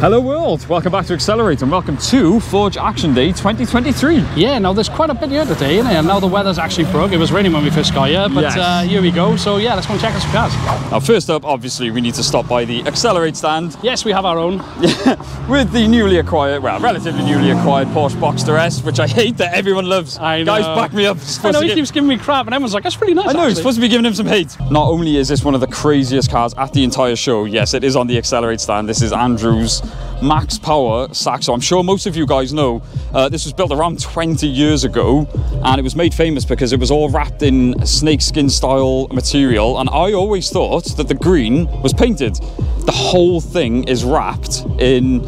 Hello world, welcome back to Accelerate and welcome to Forge Action Day 2023. Yeah, now there's quite a bit here today, isn't it? And now the weather's actually broke. It was raining when we first got here, but yes. Here we go. So yeah, let's go and check out some cars. Now first up, obviously, we need to stop by the Accelerate stand. Yes, we have our own. With the newly acquired, well, relatively newly acquired Porsche Boxster S, which I hate that everyone loves. I know. Guys, back me up. I know, he keeps giving me crap and everyone's like, that's pretty nice. I know, he's supposed to be giving him some hate. Not only is this one of the craziest cars at the entire show, yes, it is on the Accelerate stand. This is Andrew's Max Power Saxo. I'm sure most of you guys know this was built around 20 years ago and it was made famous because it was all wrapped in snakeskin style material, and I always thought that the green was painted. The whole thing is wrapped in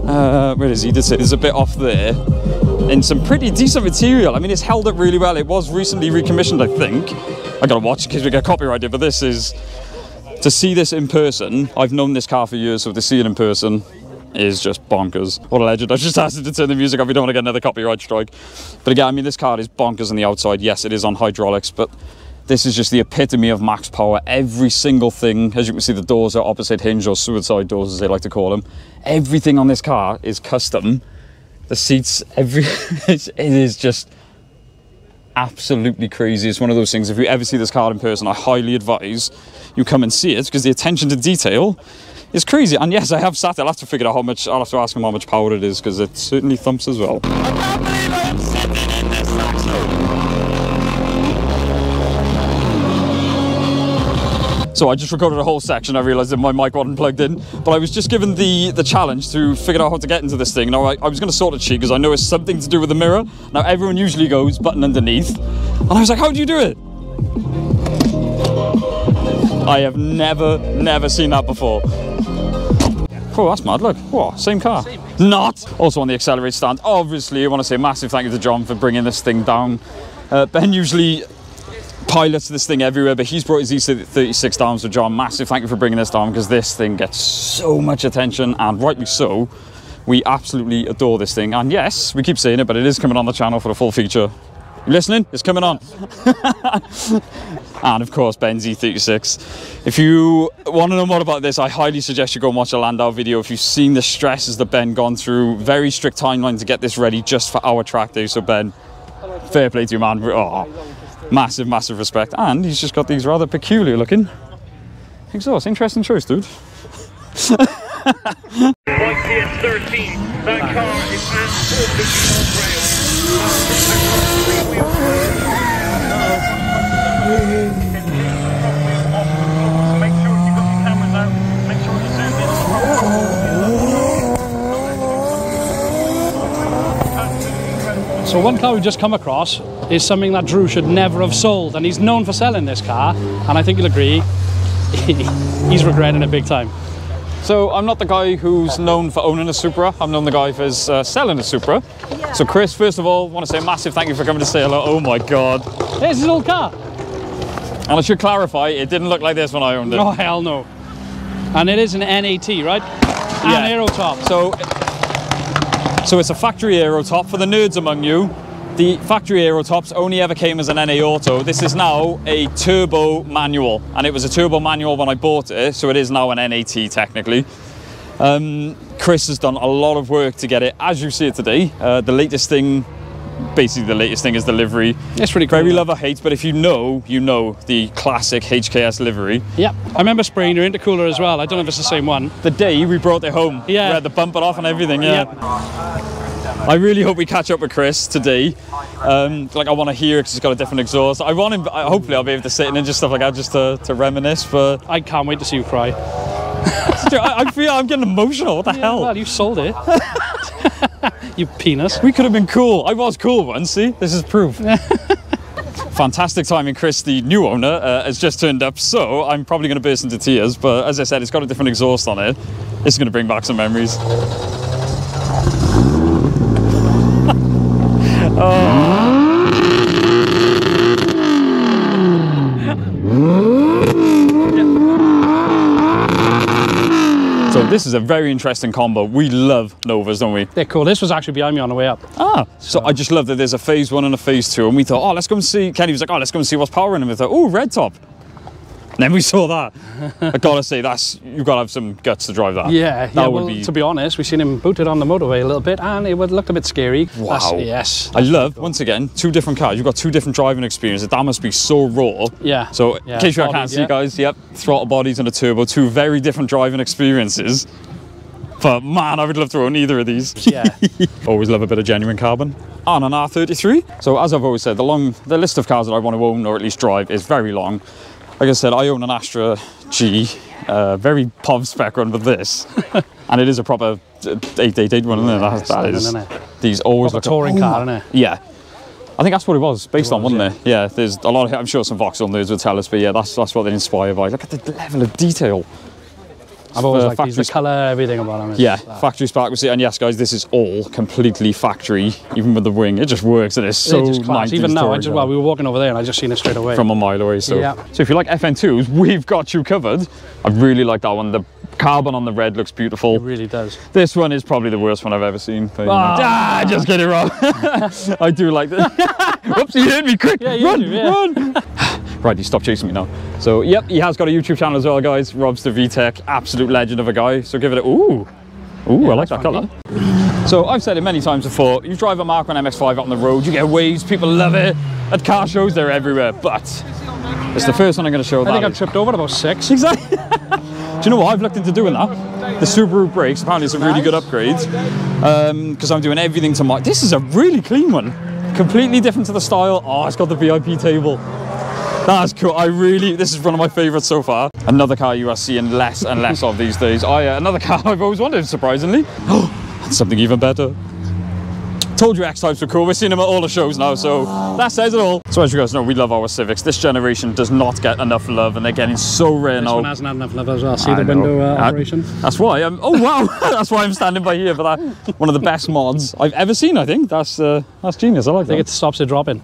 where is he? There's a bit off there in some pretty decent material. I mean, it's held up really well. It was recently recommissioned, I think. I gotta watch it because we get copyrighted, but this is, to see this in person, I've known this car for years, so to see it in person is just bonkers. What a legend. I just asked him to turn the music off. We don't want to get another copyright strike. But again, I mean, this car is bonkers on the outside. Yes, it is on hydraulics, but this is just the epitome of max power. Every single thing, as you can see, the doors are opposite hinge, or suicide doors as they like to call them. Everything on this car is custom. The seats, it is just absolutely crazy. It's one of those things, if you ever see this car in person, I highly advise you come and see it, because the attention to detail is crazy. And yes, I have sat there. I'll have to figure out how much, I'll have to ask him how much power it is, because it certainly thumps as well. I can't believe I'm sitting in this Saxo. So I just recorded a whole section. I realised that my mic wasn't plugged in, but I was just given the challenge to figure out how to get into this thing. Now I was going to sort it cheat because I know it's something to do with the mirror. Now everyone usually goes button underneath, and I was like, how do you do it? I have never seen that before. Oh, that's mad, look. What? Same car? Not! Also on the Accelerate stand, obviously, I want to say a massive thank you to John for bringing this thing down. Ben usually pilots this thing everywhere, but he's brought his E36 down, so John, massive thank you for bringing this down, because this thing gets so much attention, and rightly so. We absolutely adore this thing, and yes, we keep saying it, but it is coming on the channel for the full feature. You listening? It's coming on. And of course, Ben's E36. If you want to know more about this, I highly suggest you go and watch the Landau video. If you've seen the stresses that Ben gone through, very strict timeline to get this ready just for our track day. So Ben, fair play to you, man. Oh, massive respect. And he's just got these rather peculiar looking exhausts. Interesting choice, dude. YCS 13, that car is absolutely on rail. Make sure you've got your cameras out, make sure you zoom in. So one car we've just come across is something that Drew should never have sold, and he's known for selling this car, and I think you'll agree, he's regretting it big time. So I'm not the guy who's known for owning a Supra. I'm known the guy for selling a Supra. Yeah. So Chris, first of all, I want to say a massive thank you for coming to say hello. Oh my God. This is an old car. And I should clarify, it didn't look like this when I owned it. Oh, hell no. And it is an NAT, right? Yeah. An aero top. So it's a factory aero top. For the nerds among you, the factory aero tops only ever came as an NA Auto. This is now a turbo manual, and it was a turbo manual when I bought it, so it is now an NAT technically. Chris has done a lot of work to get it as you see it today. The latest thing, basically the latest thing, is the livery. It's pretty cool. Very love or hate, but if you know, you know the classic HKS livery. Yep. I remember spraying your intercooler as well. I don't know if it's the same one. The day we brought it home. Yeah. We had to bump it off and everything, yeah. Yep. I really hope we catch up with Chris today. Like, I want to hear, because he's got a different exhaust. I want him, hopefully I'll be able to sit in and just stuff like that, just to reminisce. But I can't wait to see you cry. I feel I'm getting emotional. What the hell? Well, you sold it. You penis. We could have been cool. I was cool once, see? This is proof. Fantastic timing. Chris, the new owner, has just turned up, so I'm probably going to burst into tears. But as I said, it's got a different exhaust on it. This is going to bring back some memories. So this is a very interesting combo. We love Novas, don't we? They're cool. This was actually behind me on the way up. So I just love that there's a phase 1 and a phase 2, and we thought, oh, let's go and see. Kenny was like, oh, let's go and see what's powering them. We thought, oh, red top. then we saw that. I gotta say, you've got to have some guts to drive that. Yeah, that would be... to be honest, we've seen him booted on the motorway a little bit, and it would look a bit scary. Wow. Yes. I love, once again, 2 different cars. You've got 2 different driving experiences. That must be so raw. Yeah. So, in case you can't see, guys, yep, throttle bodies and a turbo, 2 very different driving experiences. But man, I would love to own either of these. Yeah. Always love a bit of genuine carbon. And an R33. So as I've always said, the list of cars that I want to own or at least drive is very long. Like I said, I own an Astra G, very POV spec one with this. And it is a proper 888 one, isn't it? That is. These always look a touring car, isn't it? Yeah. I think that's what it was based on, wasn't it? Yeah, there's a lot of, I'm sure some Vauxhall nerds would tell us, but yeah, that's what they're inspired by. Look at the level of detail. I've always liked these, the colour, everything about them. Yeah, factory spark was it, and yes, guys, this is all completely factory, even with the wing. It just works, and it's so nice. Even now, we were walking over there, and I just seen it straight away from a mile away. So, yeah. So if you like FN2s, we've got you covered. I really like that one. The carbon on the red looks beautiful. It really does. This one is probably the worst one I've ever seen. But, just get it wrong. I do like this. Whoops, you hit me quick. Yeah, run. Right, he stopped chasing me now. So, yep, he has got a YouTube channel as well, guys. Robster VTech, absolute legend of a guy. So give it a, ooh, I like that colour. So I've said it many times before, you drive a Mark 1 MX-5 out on the road, you get waves, people love it. At car shows, they're everywhere, but it's the first one I'm going to show. I think I've tripped over about 6. Exactly. Do you know what? I've looked into doing that. The Subaru brakes, apparently it's a really good upgrade. Because I'm doing everything to my... This is a really clean one. Completely different to the style. Oh, it's got the VIP table. That's cool. This is one of my favourites so far. Another car you are seeing less and less of these days. Another car I've always wanted, surprisingly. Oh, that's something even better. Told you X-Types were cool. We're seeing them at all the shows now, so that says it all. So as you guys know, we love our Civics. This generation does not get enough love, and they're getting so rare now. This one hasn't had enough love as well. See the window operation? That's why I'm... Oh, wow. That's why I'm standing by here for that. One of the best mods I've ever seen, I think. That's genius. I like that. I think it stops it dropping.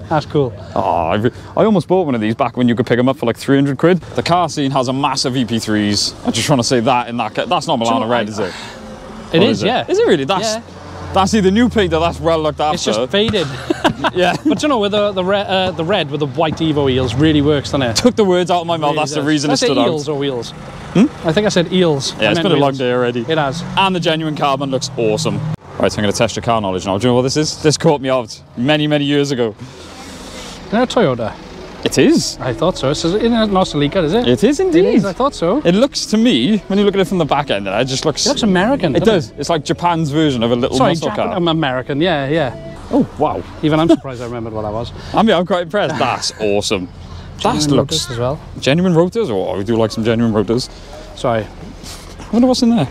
That's cool. Oh, I almost bought one of these back when you could pick them up for like 300 quid. The car scene has a massive EP3s. I'm just trying to say that in that... That's not Milano Red, is it? It is, yeah. Is it really? That's either new paint or that's well looked after. It's just faded. Yeah. But you know, with the red with the white Evo eels really works, doesn't it? Took the words out of my mouth. Really that's the reason it stood out. Eels or wheels? I think I said eels. Yeah, it's been a long day already. It has. And the genuine carbon looks awesome. Right, so I'm going to test your car knowledge now. Do you know what this is? This caught me out many, many years ago. Is it a Toyota? It is. I thought so. It's in a Nostalgica, is it? It is indeed. It is, I thought so. It looks to me, when you look at it from the back end, it just looks... It looks American. It does. It's like Japan's version of a little muscle car. I'm American, yeah. Oh, wow. Even I'm surprised I remembered what I was. I'm quite impressed. That's awesome. That looks... as well. Genuine rotors? Oh, we do like some genuine rotors. Sorry. I wonder what's in there.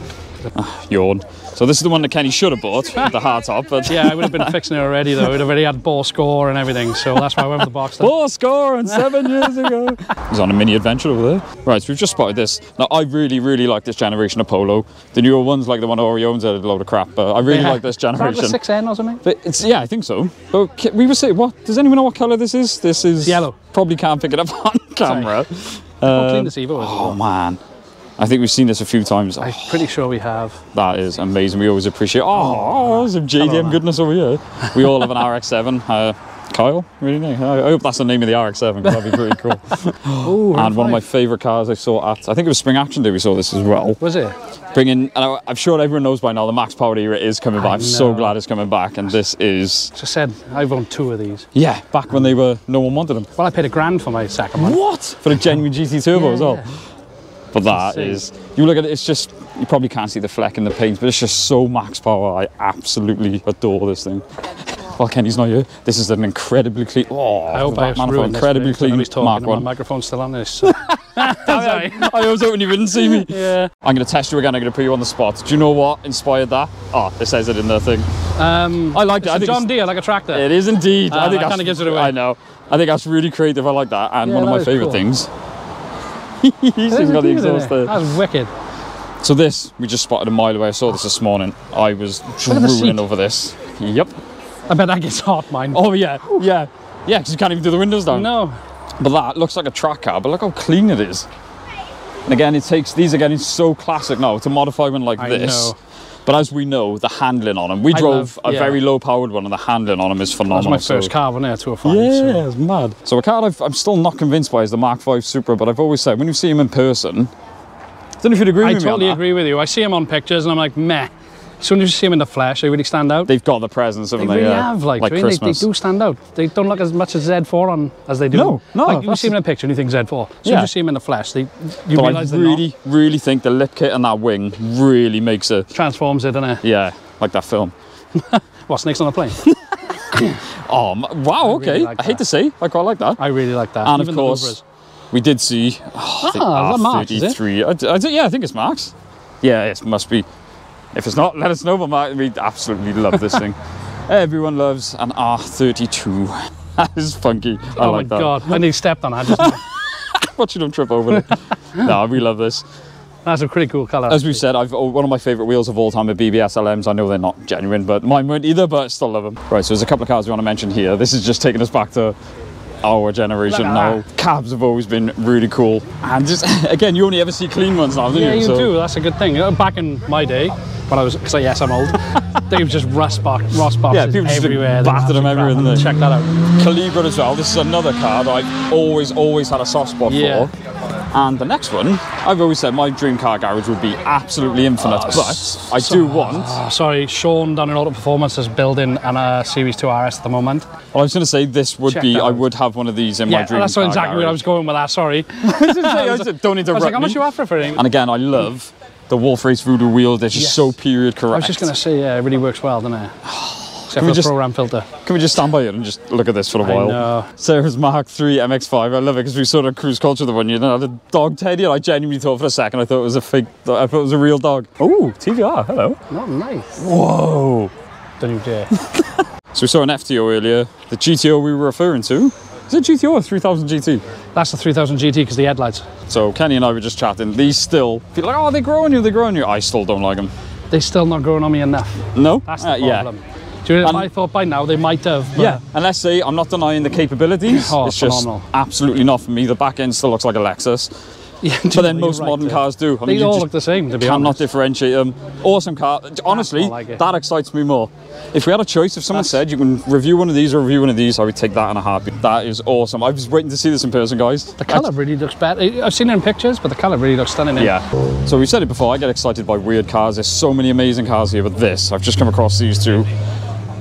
Yawn. So this is the one that Kenny should have bought, the hard top. But yeah, I would have been fixing it already though. It would have already had ball score and everything, so that's why I went with the Boxster. Ball score and 7 years ago. He's on a mini adventure over there. Right, so we've just spotted this. Now I really, really like this generation of Polo. The newer ones, like the one Ori owns, are a load of crap, but I really like this generation. Is that the 6N or something? But yeah, I think so. But we were saying, what? Does anyone know what colour this is? This is yellow. Probably can't pick it up on camera. How clean this Evo is. Oh man. I think we've seen this a few times. I'm pretty sure we have. That is amazing. We always appreciate... Oh, some JDM goodness over here. We all have an RX-7. Kyle, really nice. I hope that's the name of the RX-7, because that'd be pretty cool. Ooh, and one of my favourite cars I saw at... I think it was Spring Action Day we saw this as well. Was it? And I'm sure everyone knows by now the Max Power era is coming back. I'm so glad it's coming back, and this is... Just said, I've owned 2 of these. Yeah, back when they were... No one wanted them. Well, I paid £1,000 for my second one. What? For the genuine GT Turbo as well? Yeah. But that is, you look at it, it's just, you probably can't see the fleck in the paint, but it's just so max power. I absolutely adore this thing. Well, Kenny's not here. This is an incredibly clean, I hope I have ruined incredibly clean Mark 1. My microphone's still on this. So. I was hoping you wouldn't see me. Yeah. I'm going to test you again. I'm going to put you on the spot. Do you know what inspired that? Oh, it says it in the thing. I like it. It's a John Deere, like a tractor. It is indeed. I think that kind of gives it away. I know. I think that's really creative. I like that. And one of my favourite things. He's got the exhaust there. That's wicked. So this, we just spotted a mile away. I saw this morning. I was drooling over this. Yep. I bet that gets hot, mine. Oh yeah, yeah. Yeah, because you can't even do the windows down. No. But that looks like a track car, but look how clean it is. And again, it takes, these are getting so classic now, to modify one like this. But as we know, the handling on them, we drove a very low-powered one, and the handling on them is phenomenal. That was my first car, wasn't it? 205. Yeah, it's mad. So a car I'm still not convinced by is the Mark V Supra, but I've always said, when you see him in person, I don't know if you'd agree with me on that. I totally agree with you. I see him on pictures, and I'm like, meh. As soon as you see them in the flesh, they really stand out. They've got the presence, haven't they? They really have, like Christmas. They do stand out. They don't look as much as Z4 as they do. No. Like, you see them in a picture and you think Z4. As soon as you see them in the flesh, you realise I really think the lip kit and that wing really makes it... transforms it, doesn't it? Yeah, like that film. What, Snakes on a Plane? Oh, wow, okay. I hate to say, I quite like that. I really like that. And even of course, we did see... is that Marks, is it? Yeah, I think it's Marks. Yeah, it must be. If it's not, let us know, but we absolutely love this thing. Everyone loves an R32. That is funky. I like that. Oh my God, I nearly stepped on that just now. Watch you don't trip over it. No, we love this. That's a pretty cool colour. As we've said, one of my favourite wheels of all time are BBS LMs. I know they're not genuine, but mine weren't either, but I still love them. Right, so there's a couple of cars we want to mention here. This is just taking us back to our generation now. Cabs have always been really cool. And just, again, you only ever see clean ones now, don't you? Yeah, you do. That's a good thing. Back in my day, when I was, because yes, I'm old, they were just rust boxes people everywhere. Just battered them everywhere. Check that out. Calibra as well. This is another car that I've always had a soft spot for. And the next one, I've always said my dream car garage would be absolutely infinite, but I do want... sorry, Sean down in Auto Performance is building a Series 2 RS at the moment. Well, I was going to say this would be, I would have one of these in my dream car that's exactly where I was going with that, sorry. Don't interrupt me. I was like, how much you after for it? And again, I love the Wolf Race Voodoo wheel. They're just so period correct. I was just going to say, yeah, it really works well, doesn't it? Except for the program filter. Can we just stand by here and just look at this for a while? I know. Sarah's Mark III MX-5. I love it because we sort of cruise culture the one year. The dog teddy. I genuinely thought for a second I thought it was a fake. I thought it was a real dog. Oh, TVR. Hello. Not nice. Whoa. Don't you dare. So we saw an FTO earlier. The GTO we were referring to. Is it GTO or 3000 GT? That's the 3000 GT because the headlights. So Kenny and I were just chatting. These still feel like, oh, they're growing you. They're growing you. I still don't like them. They're still not growing on me enough. No. That's the problem. Yeah. Do you know, I thought by now they might have. Yeah, and let's say I'm not denying the capabilities. It's phenomenal. Just absolutely not for me. The back end still looks like a Lexus. Yeah, but then most modern cars do. I mean, they all look the same, to be honest. Cannot differentiate them. Awesome car. Honestly, that excites me more. If we had a choice, if someone said you can review one of these or review one of these, I would take that in a heartbeat. That is awesome. I was waiting to see this in person, guys. The colour really looks better. I've seen it in pictures, but the colour really looks stunning. Yeah. So we've said it before, I get excited by weird cars. There's so many amazing cars here, but this, I've just come across these two.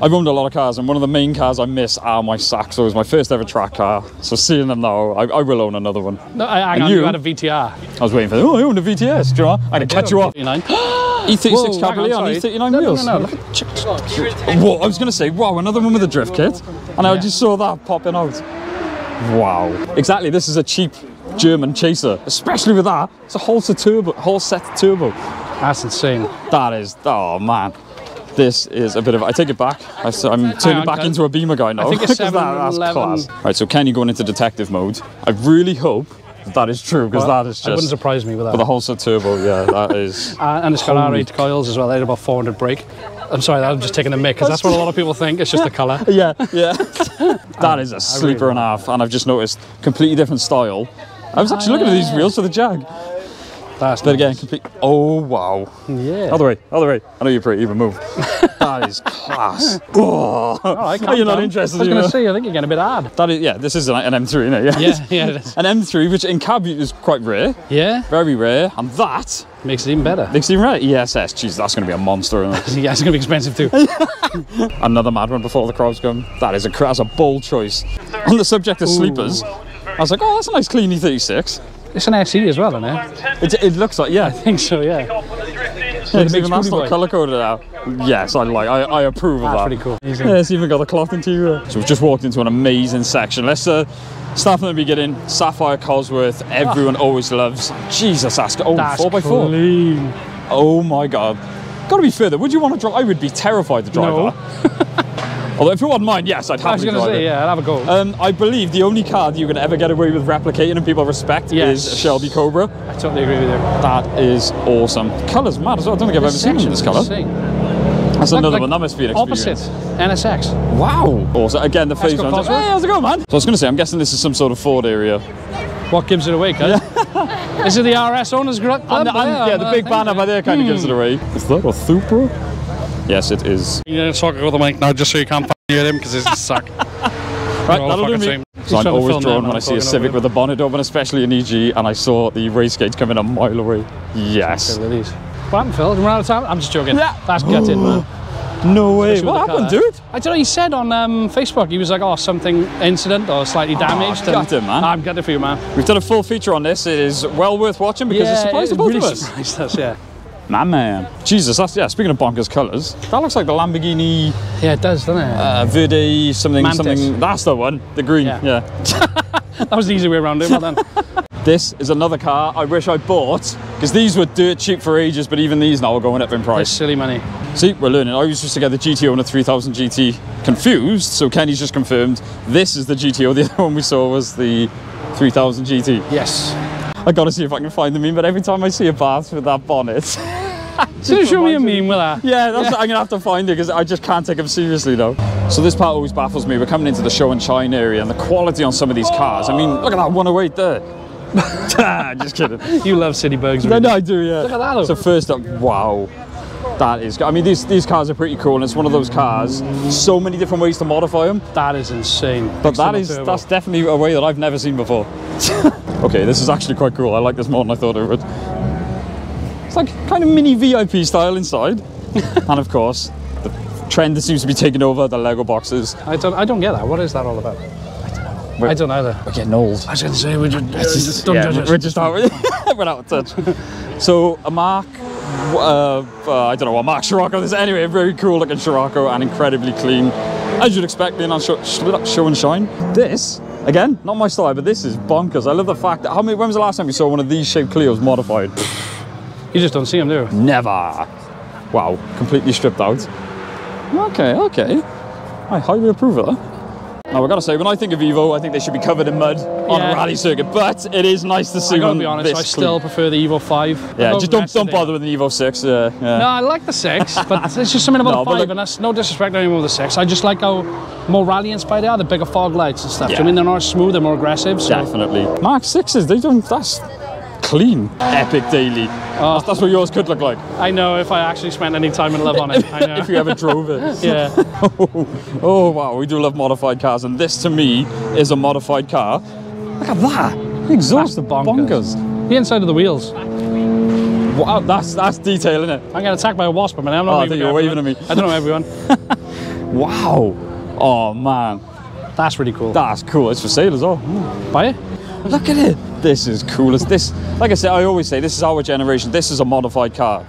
I've owned a lot of cars, and one of the main cars I miss are my Saxo. It was my first ever track car. So seeing them now, I will own another one. No, hang on, you had a VTR. I was waiting for, I owned a VTS, do you know? I'm going to catch you up. E36 Cabriolet on E39 wheels. No. Whoa, I was going to say, wow, another one with a drift kit. And I just saw that popping out. Wow. Exactly, this is a cheap German chaser. Especially with that, it's a whole set turbo. That's insane. That is, oh man. This is a bit of, I take it back. I'm turning back into a Beamer guy now. I think it's 711. That's class. Right, so Kenny going into detective mode. I really hope that is true, because that is just... It wouldn't surprise me with that. With a Holster turbo, yeah, that is... and it's got R8 coils as well. They're about 400 brake. I'm sorry, I'm just taking a mick, because that's what a lot of people think. It's just the colour. Yeah. That is a sleeper and a half, and I've just noticed completely different style. I was actually looking at these wheels for the Jag. That's but again, complete. Oh wow! Yeah. Other way. I know you're pretty even move. That is class. Oh, you're not interested. I was going to say, I think you're getting a bit hard. That is, yeah. This is an M3, isn't it? Yeah, it is. An M3, which in cab is quite rare. Yeah. Very rare, and that makes it even better. Makes it even better. ESS. Jeez, that's going to be a monster. Isn't it? Yeah, it's going to be expensive too. Another mad one before the crowds come. That's a bold choice. On the subject of sleepers, I was like, oh, that's a nice clean E36. It's an SE as well, isn't it? It looks like, yeah. I think so, yeah. It's even that's not colour coded out. Yes, I approve of that. Pretty cool. Yeah, it's even got the cloth interior. So we've just walked into an amazing section. Let's start from the beginning. Sapphire Cosworth, everyone always loves. Jesus, that's 4x4. Clean. Oh my god. Gotta be further. Would you want to drive? I would be terrified to drive that. Although if it wasn't mine, yes, I'd happily drive it. I was going to say, yeah, I'd have a go. I believe the only car that you can ever get away with replicating and people respect is a Shelby Cobra. I totally agree with you. That is awesome. Colour's mad as well. I don't think I've ever seen this colour. That's another one. That must be an experience. Opposite. NSX. Wow. Awesome. Again, the face ones. Hey, how's it going, man? So I was going to say, I'm guessing this is some sort of Ford area. What gives it away, cuz? Is it the RS Owners Club? Yeah, the big banner by there kind of gives it away. Is that a Supra? Yes, it is. You know, talk with the mic now just so you can't hear him because it's a sack. Right, that'll do me. So I'm always drawn when I see a Civic with the bonnet open, especially an EG, and I saw the race gate coming a mile away. Yes. Okay, what happened, Phil? Did we run out of time? I'm just joking. Yeah. That's gutted, man. No way. What happened, dude? I don't know. He said on Facebook, he was like, oh, something incident or slightly damaged. Gutted, man. I'm gutted for you, man. We've done a full feature on this. It is well worth watching because it surprised both of us. Surprised us, yeah. My man. Jesus, that's, yeah, speaking of bonkers colours, that looks like the Lamborghini... Yeah, it does, doesn't it? Verde something, Mantis. something... That's the one. The green, yeah. That was the easy way around it, well done. This is another car I wish I bought, because these were dirt cheap for ages, but even these now are going up in price. That's silly money. See, we're learning. I used to get the GTO and the 3000 GT confused, so Kenny's just confirmed this is the GTO. The other one we saw was the 3000 GT. Yes. I gotta see if I can find the meme, but every time I see a Bath with that bonnet... So show me a meme with that. Yeah, I'm gonna have to find it because I just can't take them seriously now. So this part always baffles me. We're coming into the show and shine area and the quality on some of these cars. I mean, look at that 108 there. Just kidding. You love city bugs, really. No, I do, yeah. Look at that though. So first up, wow. That is, I mean, these cars are pretty cool, and it's one of those cars, so many different ways to modify them. That is insane. But that's definitely a way that I've never seen before. Okay, this is actually quite cool. I like this more than I thought it would. It's like kind of mini VIP style inside. And of course, the trend that seems to be taking over, the Lego boxes. I don't get that. What is that all about? I don't either. We're getting old. I was going to say, we're just out of touch. So a Mark, I don't know what Mark Scirocco this is. Anyway, a very cool looking Scirocco and incredibly clean, as you'd expect being on show and shine. This, again, not my style, but this is bonkers. I love the fact that, when was the last time you saw one of these shaped Clios modified? You just don't see them, do you? Never. Wow, completely stripped out. Okay. I highly approve of that. Now, I've got to say, when I think of Evo, I think they should be covered in mud on a rally circuit, but it is nice to see I one. gotta be honest, I still prefer the Evo 5. Yeah, just don't bother with the Evo 6. Yeah. No, I like the 6, but there's just something about the 5, and that's no disrespect to anyone with the 6. I just like how more rally inspired they are, the bigger fog lights and stuff. Yeah. I mean, they're not as smooth, they're more aggressive. So. Definitely. Mark 6s, that's clean. Epic daily. That's what yours could look like. I know, if I actually spent any time and love on it. I know. If you ever drove it. Yeah. Oh, wow, we do love modified cars, and this to me is a modified car. Look at that. The exhaust is bonkers. The inside of the wheels. Wow, that's detail, isn't it? I'm getting attacked by a wasp, man. I'm not I think you're waving at me. I don't know everyone. Wow. Oh, man. That's really cool. That's cool. It's for sale as well. Buy it? Look at it. This is cool. This, like I say, I always say, this is our generation. This is a modified car.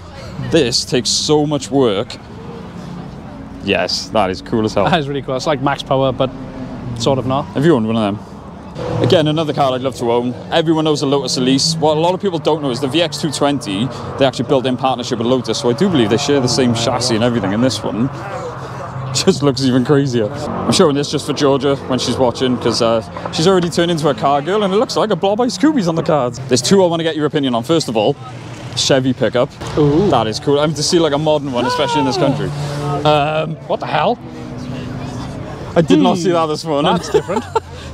This takes so much work. Yes, that is cool as hell. That is really cool. It's like max power, but sort of not. Have you owned one of them? Again, another car I'd love to own. Everyone knows the Lotus Elise. What a lot of people don't know is the VX220, they actually built in partnership with Lotus, so I do believe they share the same chassis and everything in this one. Just looks even crazier. I'm showing this just for Georgia when she's watching, because she's already turned into a car girl, and it looks like a blob by Scooby's on the cards. There's two I want to get your opinion on. First of all, Chevy pickup. Ooh. That is cool. I mean, to see like a modern one, especially in this country. What the hell? I did not see that this morning. That's different.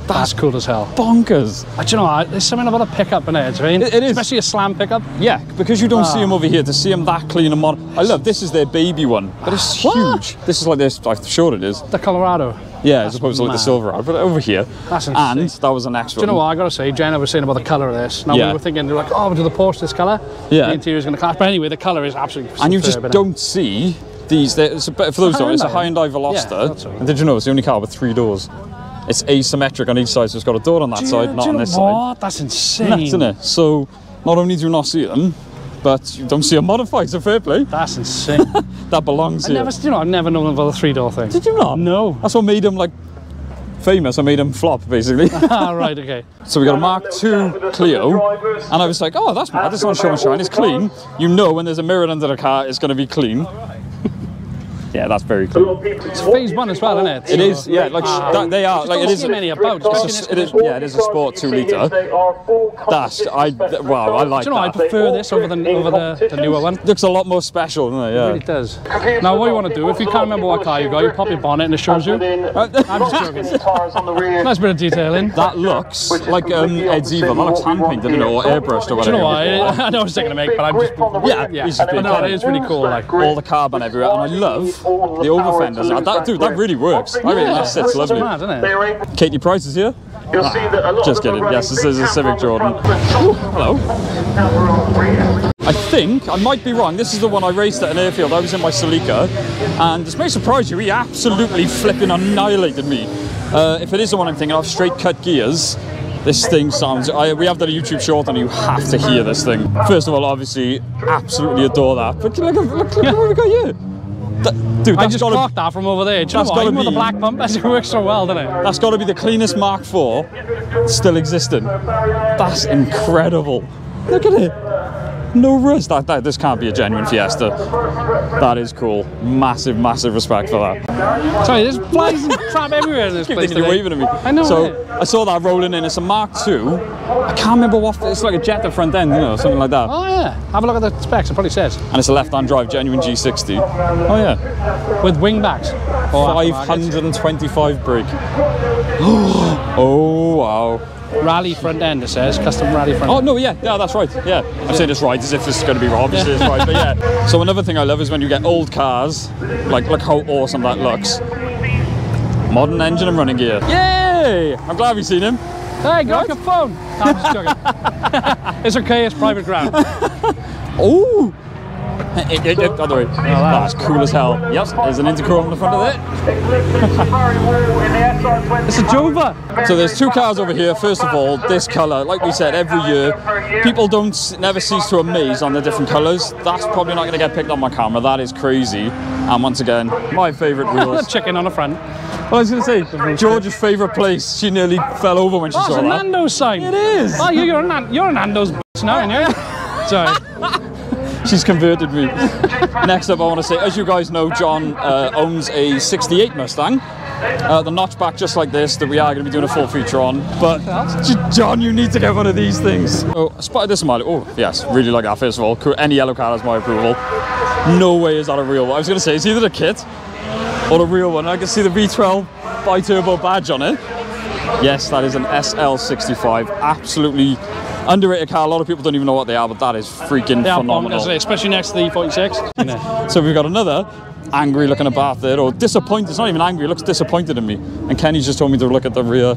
That's cool as hell. Bonkers. Do you know, there's something about a pickup in it, right? It is. Especially a slam pickup. Yeah, because you don't see them over here. To see them that clean and modern. I love, this is their baby one, but it's huge. This is like this, I'm sure it is. The Colorado. Yeah, as opposed to like the Silverado, but over here. That's insane. And that was an extra. Do you know what, I gotta say, Jenna was saying about the colour of this. Now we were thinking, they're like, oh, we'll do the Porsche this colour. Yeah. The interior's gonna clash. But anyway, the colour is absolutely superb. And you just don't see these. For those who don't, it's a Hyundai Veloster. Yeah, and did you know it's the only car with 3 doors? It's asymmetric on each side, so it's got a door on that side, not on this side. That's insane. Nuts, isn't it? So, not only do you not see them, but you don't see them modified, so fair play. That's insane. That belongs here. I've never known about the 3-door thing. Did you not? No. That's what made them, like, famous. I made them flop, basically. Ah, right, okay. So we got a Mark II Clio, and I was like, oh, that's mad. It's on show and shine. It's clean. You know when there's a mirror under the car, it's going to be clean. Yeah, that's very cool. It's phase 1 as well, isn't it? It is, yeah. Like they are. Like it is. Many about. It is. Yeah, it is a sport 2 litre. That's wow. I like Do you know, that. I prefer this over the newer one. Looks a lot more special, doesn't it? Yeah. It really does. Now, what you want to do, if you can't remember what car you got, you pop your bonnet and it shows you. I'm just joking. Nice bit of detailing. That looks like Ed's Eva. That looks hand painted, you know, or airbrushed or whatever. Do you know what? I know I was taking a make, but I'm just. Yeah. He's just But no, it is really cool. Like all the carbon everywhere, and I love the over fenders. That really works. I mean, that sits lovely. Mad, isn't it? Katie Price is here. Just kidding. Yes, this is a Civic Jordan. Ooh, hello. I think, I might be wrong, this is the one I raced at an airfield. I was in my Celica, and this may surprise you, he absolutely flipping annihilated me. If it is the one I'm thinking of, straight cut gears, this thing sounds, we have done a YouTube short and you have to hear this thing. First of all, obviously, absolutely adore that. But look what we got here. Dude, I just clocked that from over there. Do you know what? Even with the black bumpers, it works so well, doesn't it? That's got to be the cleanest Mark IV still existing. That's incredible. Look at it. No rust. This can't be a genuine Fiesta. That is cool. Massive, massive respect for that. Sorry, there's flies and crap everywhere in this place. You're waving at me. I know. So I saw that rolling in. It's a Mark II. I can't remember what. It's like a Jetta front end, you know, something like that. Oh yeah. Have a look at the specs. It probably says. And it's a left-hand drive, genuine G60. Oh yeah. With wing backs. 525 brake. Oh wow. Rally front end, it says. Custom rally front end. Oh, no, yeah, that's right. Yeah. I'm saying this right as if this is going to be wrong. Obviously, it's right, but yeah. So another thing I love is when you get old cars, like, look how awesome that looks. Modern engine and running gear. Yay! I'm glad we've seen him. Hey, get off your phone. No, I'm just joking. It's okay, it's private ground. Oh! Other way. That's cool as hell. Yep, there's an intercooler on the front of it. It's a Jova. So there's 2 cars over here. First of all, this colour, like we said, every year, people never cease to amaze on the different colours. That's probably not going to get picked on my camera. That is crazy. And once again, my favourite wheels. Chicken on the front. Well, I was going to say, George's favourite place. She nearly fell over when she saw that. That's a Nando's sign. It is. Oh, you're a Nando's now, aren't you? Sorry. She's converted me. Next up, I want to say, as you guys know, John owns a 68 Mustang. The notchback just like this, that we are going to be doing a full feature on. But, John, you need to get one of these things. Oh, I spotted this in my... Oh, yes, really like that, first of all. Any yellow car has my approval. No way is that a real one. I was going to say, it's either the kit or the real one. I can see the V12 bi-turbo badge on it. Yes, that is an SL65. Absolutely underrated car. A lot of people don't even know what they are, but that is freaking phenomenal. Especially next to the E46. You know. So we've got another angry looking Abarth there, or disappointed. It's not even angry, it looks disappointed in me. And Kenny just told me to look at the rear.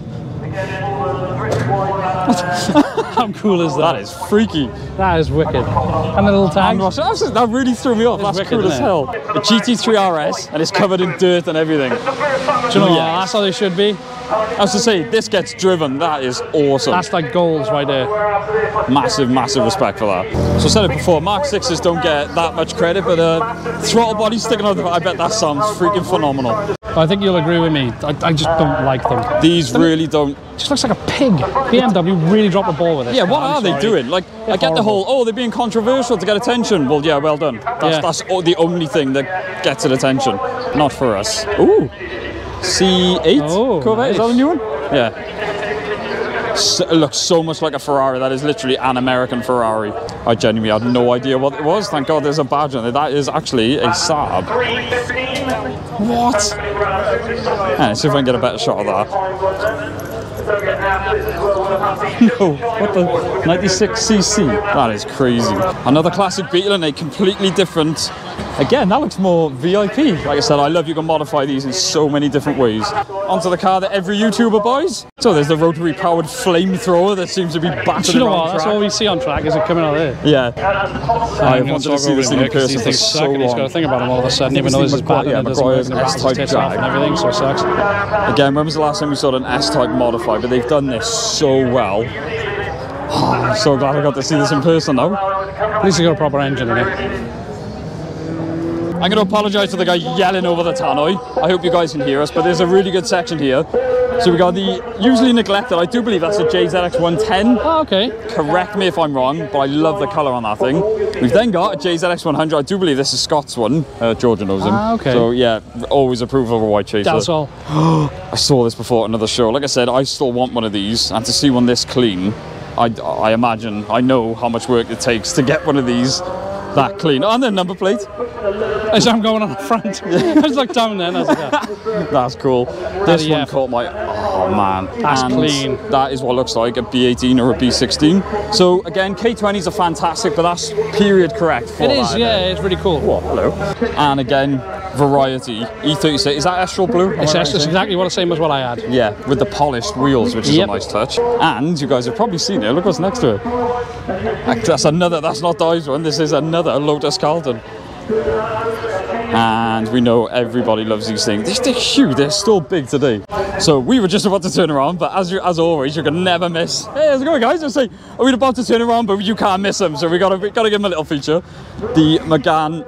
How cool is that? That is freaky. That is wicked. And the little tags. That really threw me off. That's wicked, cool as hell. The GT3 RS, and it's covered in dirt and everything. Do you know what? That's how they should be. I was to say, this gets driven. That is awesome. That's like goals right there. Massive, massive respect for that. So I said it before, Mark 6s don't get that much credit, but throttle body sticking out of it, I bet that sounds freaking phenomenal. I think you'll agree with me. I just don't like them. These really don't. It just looks like a pig. BMW really dropped the ball with it. Yeah, what are they doing? Like, I get the whole, oh, they're being controversial to get attention. Well, yeah, well done. That's the only thing that gets it attention. Not for us. Ooh. C8 Corvette, nice. Is that a new one? Yeah. So, it looks so much like a Ferrari. That is literally an American Ferrari. I genuinely had no idea what it was. Thank God there's a badge on it. That is actually a Saab. What? Let's see if I can get a better shot of that. No, what the 96cc? That is crazy. Another classic Beetle and a completely different. Again, that looks more VIP. Like I said, I love you can modify these in so many different ways. Onto the car that every YouTuber buys. So there's the rotary powered flamethrower that seems to be battered around track. That's all we see on track, is it coming out there? Yeah. I wanted to see this thing in person for so long. He's got to think about them all of a sudden, even though this is bad. Yeah, McGuire's S-Type Jag. And everything, so it sucks. Again, when was the last time we saw an S-Type modified? But they've done this so well. Oh, I'm so glad I got to see this in person now. At least you got a proper engine in it. I'm going to apologise to the guy yelling over the tannoy. I hope you guys can hear us, but there's a really good section here So we got the usually neglected, I do believe that's a JZX 110. Oh, okay. Correct me if I'm wrong, but I love the colour on that thing. We've then got a JZX 100. I do believe this is Scott's one. Georgia knows him. Ah, okay. So yeah, always approve of a white chaser. That's all. I saw this before at another show. Like I said, I still want one of these, and to see one this clean, I imagine, I know how much work it takes to get one of these that clean. And then number plate. As I'm going on the front. I was like down then. I was like, yeah. That's cool. This one caught my... Oh, man. That's clean. That is what looks like a B18 or a B16. So, again, K20s are fantastic, but that's period correct for It that, is, yeah, it's really cool. Oh, hello. And again, variety. E36. Is that Astral Blue? It's exactly what the same as what I had. Yeah, with the polished wheels, which is a nice touch. And you guys have probably seen it. Look what's next to it. That's another, that's not Dive's one. This is another Lotus Carlton. And we know everybody loves these things. They're huge, they're still big today. So we were just about to turn around, but as always, you can never miss. Hey, how's it going, guys? I say, are we about to turn around, but you can't miss them, so we gotta give them a little feature. The Megane,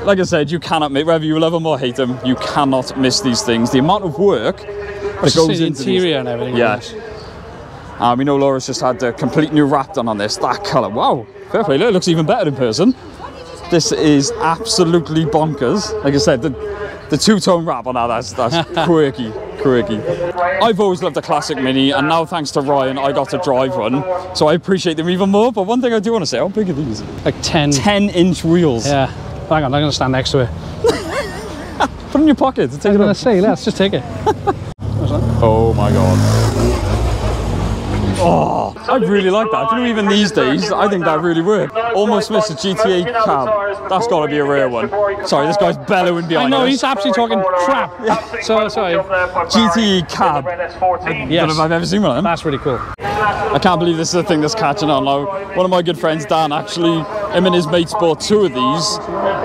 like I said, you cannot miss, whether you love them or hate them, you cannot miss these things. The amount of work that goes the into interior these, and everything. Yes. We know Laura's just had a complete new wrap done on this. That colour, wow, fair play. It looks even better in person. This is absolutely bonkers. Like I said, the two-tone wrap on that, that's quirky. I've always loved the classic Mini, and now thanks to Ryan, I got to drive one, so I appreciate them even more. But one thing I do want to say, how big are these? Like 10-inch wheels. Yeah. Hang on, I'm going to stand next to it. Put it in your pocket. I'm going to say, let's just take it. Oh my god. Oh, I really like that. Do you know, even these days, I think that really worked. Almost missed a GTA cab. That's got to be a rare one. Sorry, this guy's bellowing behind us. I know, he's absolutely talking crap. So, sorry. GTE cab. Yes. I don't know if I've ever seen one of them. That's really cool. I can't believe this is a thing that's catching on now. One of my good friends, Dan, actually, him and his mates bought 2 of these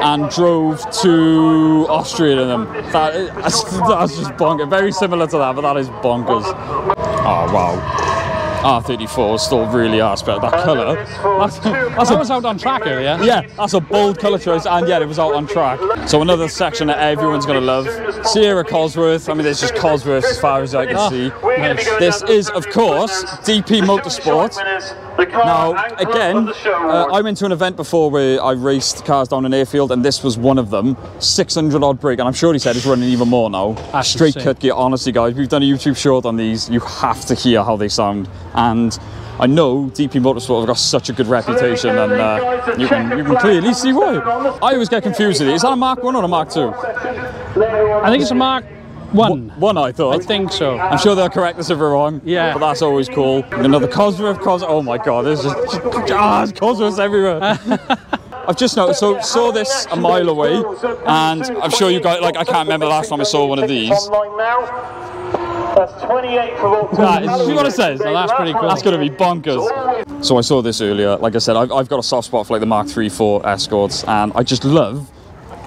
and drove to Austria in them. That's just bonkers. Very similar to that, but that is bonkers. Oh, wow. R34 still really are special. That colour. That was out on track earlier. Yeah, that's a bold colour choice, and yet it was out on track. So another section that everyone's going to love. Sierra Cosworth. I mean, there's just Cosworth as far as I can see. Nice. This is, of course, DP Motorsport. Now, again, I went to an event before where I raced cars down an airfield, and this was one of them. 600 odd brake, and I'm sure he said it's running even more now. That's straight insane. cut gear. Honestly, guys, we've done a YouTube short on these. You have to hear how they sound. And I know DP Motorsport have got such a good reputation, and you can clearly see why. I always get confused with it. Is that a Mark 1 or a Mark 2? I think it's a Mark 1. One, I thought. I think so. I'm sure they'll correct us if we're wrong. Yeah. But that's always cool. Another Cosworth. Oh my god, there's just there's Cosworths everywhere. I've just noticed, so saw this a mile away, and I'm sure you guys, like, I can't remember the last time I saw one of these. That's 28 for all. See what it says? Well, that's pretty cool. That's going to be bonkers. So I saw this earlier. Like I said, I've got a soft spot for like the Mark 3, 4 Escorts, and I just love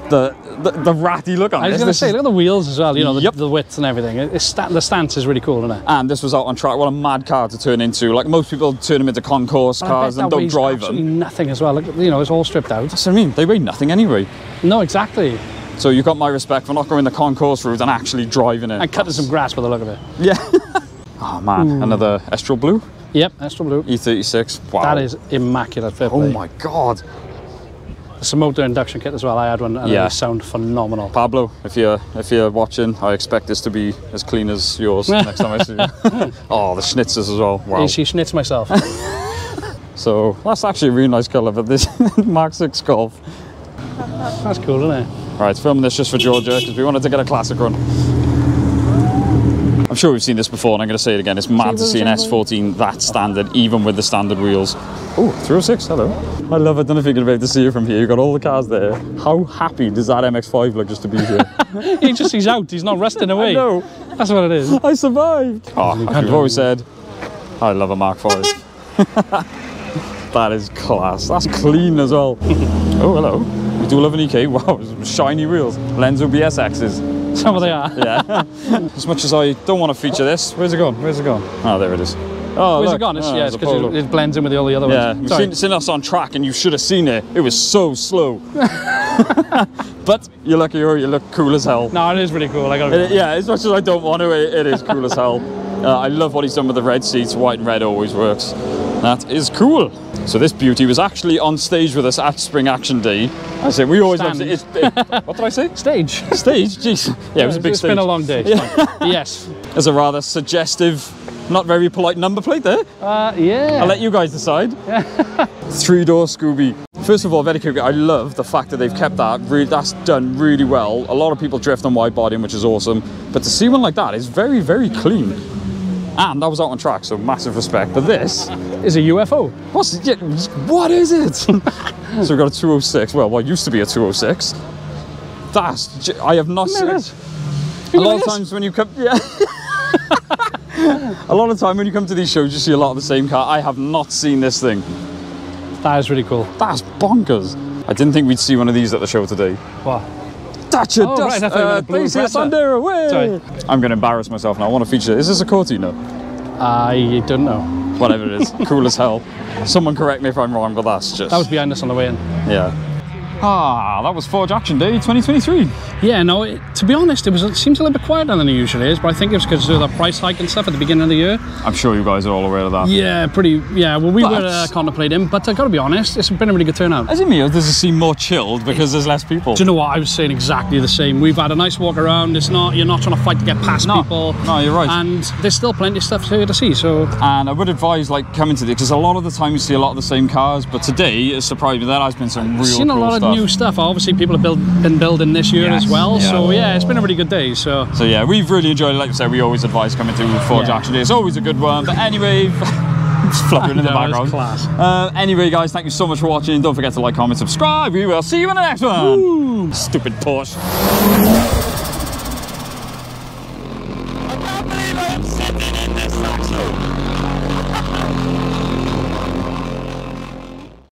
the ratty look on I was this. going to say, look at the wheels as well, you know, Yep. the width and everything. The stance is really cool, isn't it? And this was out on track. What a mad car to turn into. Like, most people turn them into concourse cars and don't drive them. Nothing as well. Look, you know, it's all stripped out. That's what I mean. They weigh nothing anyway. No, exactly. So you've got my respect for not going the concourse route and actually driving it. And cutting some grass by the look of it. Yeah. Oh man, another Estral Blue. Yep, Astral Blue. E36. Wow. That is immaculate. Fair play. Oh my god. It's a motor induction kit as well. I had one, and they sound phenomenal. Pablo, if you're watching, I expect this to be as clean as yours next time I see you. Oh, the schnitzers as well. Wow. She schnitz myself. So that's actually a really nice colour for this Mark 6 Golf. That's cool, isn't it? Right, filming this just for Georgia because we wanted to get a classic run. I'm sure we've seen this before, and I'm going to say it again. It's mad to see an S14 that standard, even with the standard wheels. Oh, 306, hello. I love it. I don't know if you're going to be able to see it from here. You've got all the cars there. How happy does that MX-5 look just to be here? He's out. He's not rusting away. No. That's what it is. I survived. Oh, as we've always said, I love a Mark 5. That is class. That's clean as well. Oh, hello. We do love an EK. Wow, shiny wheels. Lenzo BSXs. Some of they are. Yeah. As much as I don't want to feature this, where's it gone? Where's it gone? Oh, there it is. Oh, Where's look. it gone? It's, Oh, it's because it blends in with all the other yeah, ones. you've seen us on track and you should have seen it. It was so slow. But you're lucky, or you look cool as hell. No, it is really cool. I gotta Yeah, as much as I don't want to, it is cool as hell. I love what he's done with the red seats. White and red always works. That is cool. So this beauty was actually on stage with us at Spring Action Day. I say we always love it. What did I say? Stage. Stage? Jeez. Yeah, it was a big stage. It's been a long day. Yeah. Yes. There's a rather suggestive, not very polite number plate there. Yeah. I'll let you guys decide. 3-door Scooby. First of all, very quickly, I love the fact that they've kept that. That's done really well. A lot of people drift on wide bodying, which is awesome. But to see one like that is very, very clean. And that was out on track, so massive respect. But this is a UFO. What is it? So we've got a 206. Well, what used to be a 206. I have not seen it. A lot of times when you come, a lot of time when you come to these shows, you see a lot of the same car. I have not seen this thing. That is really cool. That's bonkers. I didn't think we'd see one of these at the show today. What? Dacia Right, I thought you were Sandero, away! I'm going to embarrass myself now. I want to feature. Is this a Cortina? I don't know. Whatever it is, cool as hell. Someone correct me if I'm wrong, but that's just... That was behind us on the way in. Yeah. That was Forge Action Day 2023. Yeah, no, to be honest, it seems a little bit quieter than it usually is, but I think it was because of the price hike and stuff at the beginning of the year. I'm sure you guys are all aware of that. Yeah, well, we were contemplating, but I gotta be honest, it's been a really good turnout. As in me, does it seem more chilled because there's less people? Do you know what? I was saying exactly the same. We've had a nice walk around. You're not trying to fight to get past people. No, you're right. And there's still plenty of stuff here to see, so... And I would advise, like, coming to this, because a lot of the time you see a lot of the same cars, but today, it's surprised me, there has been some real cool stuff. Seen a lot of new stuff. Obviously, people have been building this year as well, so yeah, it's been a really good day. So yeah, we've really enjoyed it. Like I said, we always advise coming to Forge Action Day. It's always a good one. But anyway, just fluttering in the background. Class. Anyway, guys, thank you so much for watching. Don't forget to like, comment, subscribe. We will see you in the next one. Woo. Stupid Porsche. I can't believe I am sitting in this Saxo.